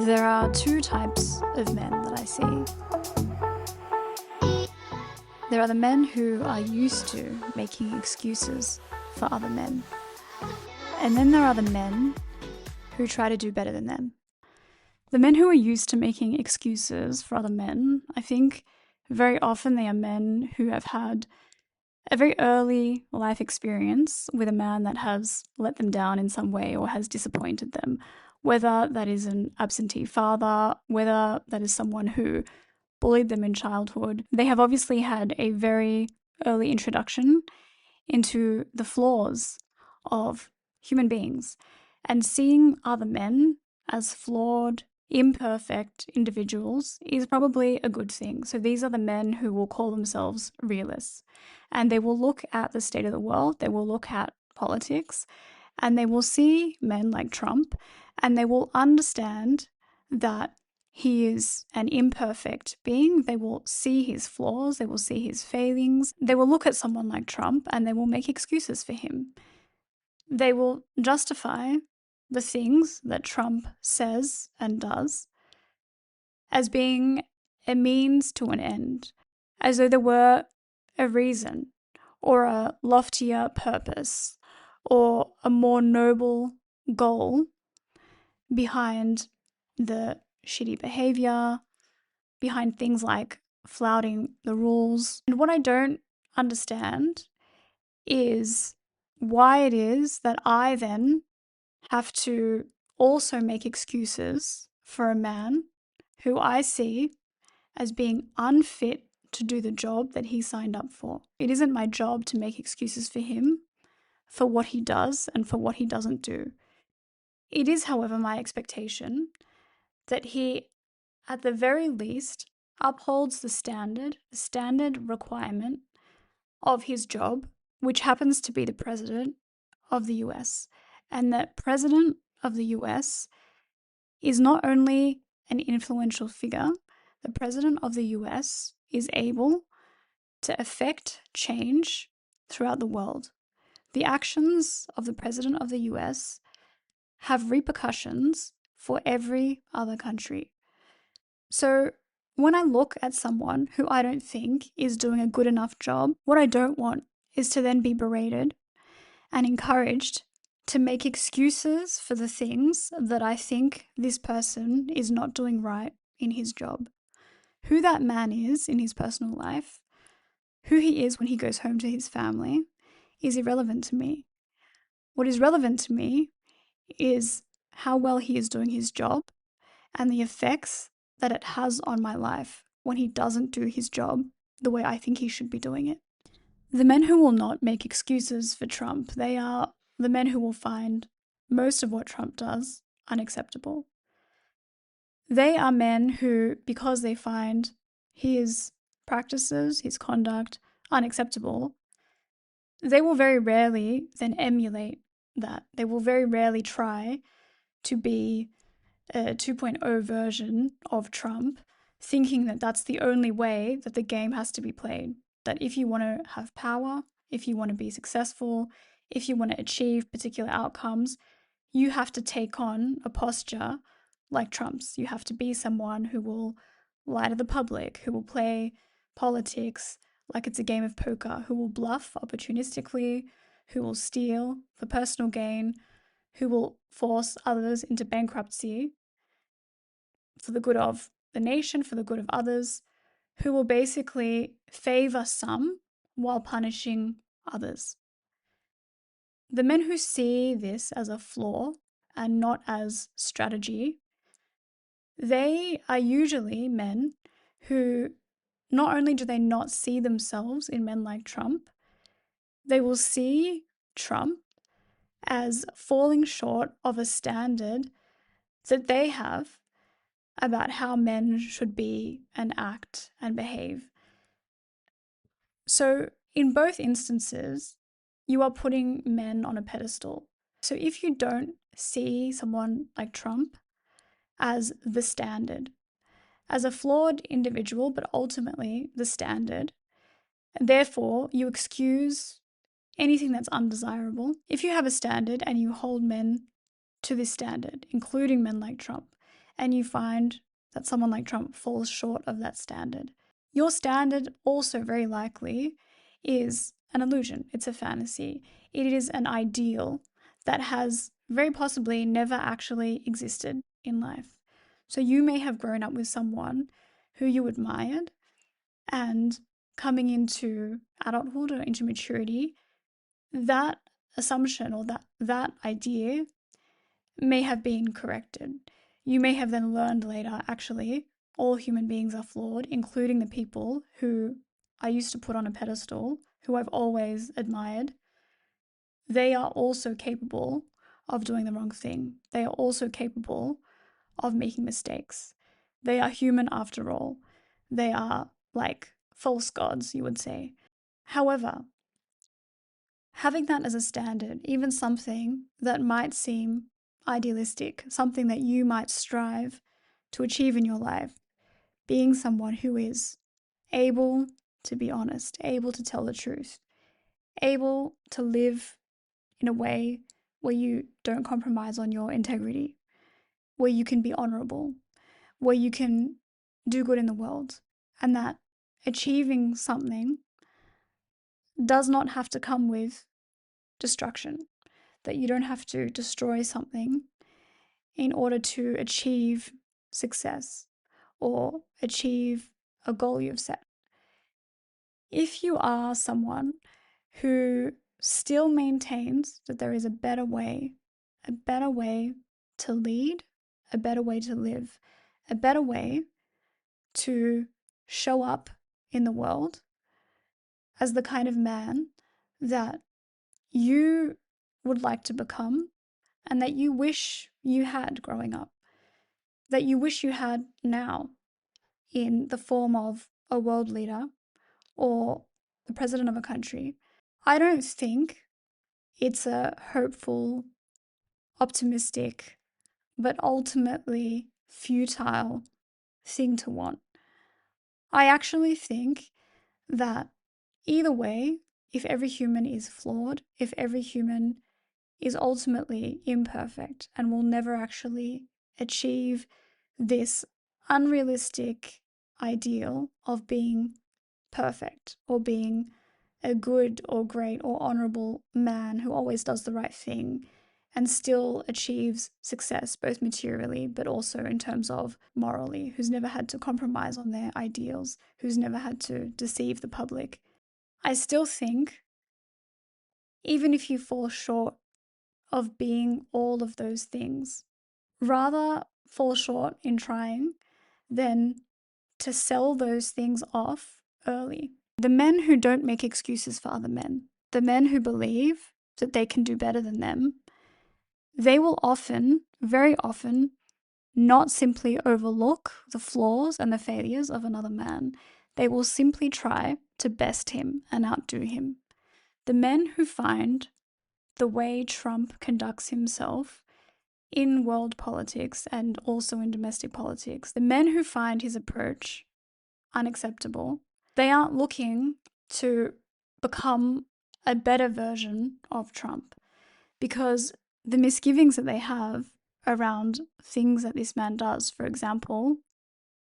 There are two types of men that I see. There are the men who are used to making excuses for other men. And then there are the men who try to do better than them. The men who are used to making excuses for other men, I think very often they are men who have had a very early life experience with a man that has let them down in some way or has disappointed them, whether that is an absentee father, whether that is someone who bullied them in childhood. They have obviously had a very early introduction into the flaws of human beings, and seeing other men as flawed, imperfect individuals is probably a good thing. So these are the men who will call themselves realists, and they will look at the state of the world, they will look at politics, and they will see men like Trump, and they will understand that he is an imperfect being. They will see his flaws, they will see his failings. They will look at someone like Trump and they will make excuses for him. They will justify the things that Trump says and does as being a means to an end, as though there were a reason or a loftier purpose or a more noble goal behind the shitty behavior, behind things like flouting the rules. And what I don't understand is why it is that I then have to also make excuses for a man who I see as being unfit to do the job that he signed up for. It isn't my job to make excuses for him for what he does and for what he doesn't do. It is, however, my expectation that he, at the very least, upholds the standard requirement of his job, which happens to be the president of the US. And that president of the US is not only an influential figure, the president of the US is able to effect change throughout the world. The actions of the president of the US have repercussions for every other country. So when I look at someone who I don't think is doing a good enough job, what I don't want is to then be berated and encouraged to make excuses for the things that I think this person is not doing right in his job. Who that man is in his personal life, who he is when he goes home to his family, is irrelevant to me. What is relevant to me is how well he is doing his job and the effects that it has on my life when he doesn't do his job the way I think he should be doing it. The men who will not make excuses for Trump, they are the men who will find most of what Trump does unacceptable. They are men who, because they find his practices, his conduct unacceptable, they will very rarely then emulate that. They will very rarely try to be a 2.0 version of Trump, thinking that that's the only way that the game has to be played. That if you want to have power, if you want to be successful, if you want to achieve particular outcomes, you have to take on a posture like Trump's. You have to be someone who will lie to the public, who will play politics like it's a game of poker, who will bluff opportunistically, who will steal for personal gain, who will force others into bankruptcy for the good of the nation, for the good of others, who will basically favor some while punishing others. The men who see this as a flaw and not as strategy, they are usually men who not only do they not see themselves in men like Trump, they will see Trump as falling short of a standard that they have about how men should be and act and behave. So in both instances, you are putting men on a pedestal. So if you don't see someone like Trump as the standard, as a flawed individual, but ultimately the standard, and therefore you excuse anything that's undesirable. If you have a standard and you hold men to this standard, including men like Trump, and you find that someone like Trump falls short of that standard, your standard also very likely is an illusion. It's a fantasy. It is an ideal that has very possibly never actually existed in life. So you may have grown up with someone who you admired, and coming into adulthood or into maturity, that assumption or that idea may have been corrected. You may have then learned later, actually, all human beings are flawed, including the people who I used to put on a pedestal, who I've always admired. They are also capable of doing the wrong thing. They are also capable of making mistakes. They are human after all. They are like false gods, you would say. However, having that as a standard, even something that might seem idealistic, something that you might strive to achieve in your life, being someone who is able to be honest, able to tell the truth, able to live in a way where you don't compromise on your integrity, where you can be honorable, where you can do good in the world, and that achieving something does not have to come with destruction, that you don't have to destroy something in order to achieve success or achieve a goal you've set. If you are someone who still maintains that there is a better way to lead, a better way to live, a better way to show up in the world as the kind of man that you would like to become and that you wish you had growing up, that you wish you had now in the form of a world leader or the president of a country, I don't think it's a hopeful, optimistic, but ultimately futile thing to want. I actually think that either way, if every human is flawed, if every human is ultimately imperfect and will never actually achieve this unrealistic ideal of being perfect or being a good or great or honorable man who always does the right thing and still achieves success both materially but also in terms of morally, who's never had to compromise on their ideals, who's never had to deceive the public. I still think even if you fall short of being all of those things, rather fall short in trying than to sell those things off early. The men who don't make excuses for other men, the men who believe that they can do better than them, they will often, very often, not simply overlook the flaws and the failures of another man. They will simply try to best him and outdo him. The men who find the way Trump conducts himself in world politics and also in domestic politics, the men who find his approach unacceptable, they aren't looking to become a better version of Trump, because the misgivings that they have around things that this man does, for example,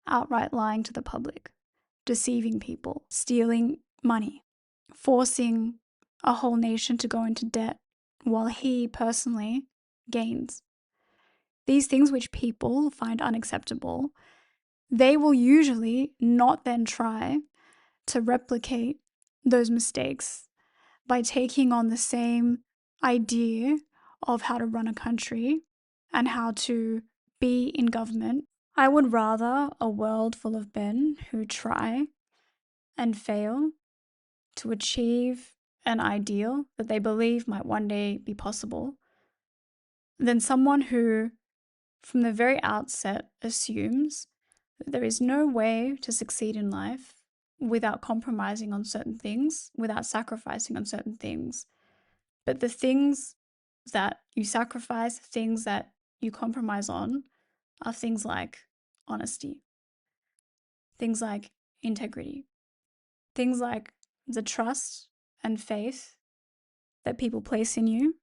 outright lying to the public, deceiving people, stealing money, forcing a whole nation to go into debt while he personally gains. These things which people find unacceptable, they will usually not then try to replicate those mistakes by taking on the same idea of how to run a country and how to be in government. I would rather a world full of men who try and fail to achieve an ideal that they believe might one day be possible than someone who, from the very outset, assumes that there is no way to succeed in life without compromising on certain things, without sacrificing on certain things. But the things that you sacrifice, things that you compromise on, are things like honesty, things like integrity, things like the trust and faith that people place in you,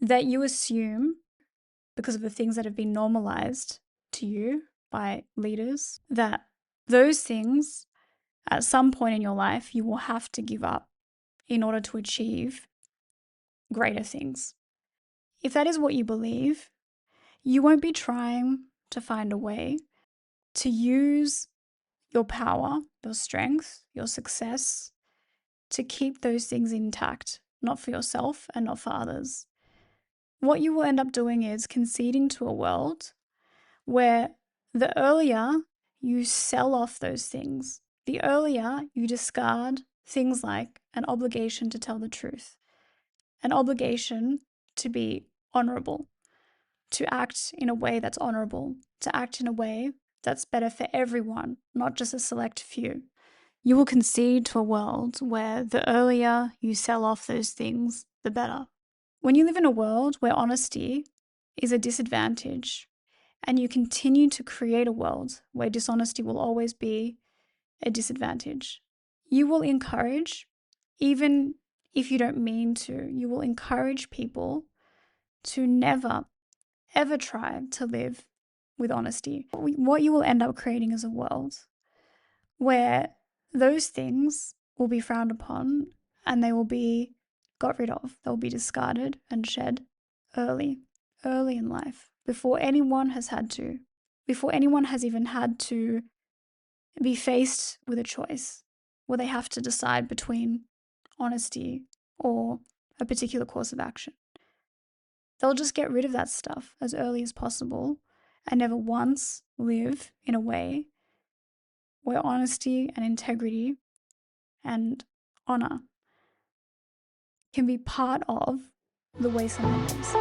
that you assume because of the things that have been normalized to you by leaders, that those things at some point in your life you will have to give up in order to achieve greater things. If that is what you believe, you won't be trying to find a way to use your power, your strength, your success to keep those things intact, not for yourself and not for others. What you will end up doing is conceding to a world where the earlier you sell off those things, the earlier you discard things like an obligation to tell the truth, an obligation to be honorable, to act in a way that's honorable, to act in a way that's better for everyone, not just a select few. You will concede to a world where the earlier you sell off those things, the better. When you live in a world where honesty is a disadvantage, and you continue to create a world where dishonesty will always be a disadvantage, you will encourage, even if you don't mean to, you will encourage people to never, ever try to live with honesty. What you will end up creating is a world where those things will be frowned upon and they will be got rid of. They'll be discarded and shed early in life, before anyone has even had to be faced with a choice where they have to decide between honesty or a particular course of action. They'll just get rid of that stuff as early as possible and never once live in a way where honesty and integrity and honor can be part of the way someone lives.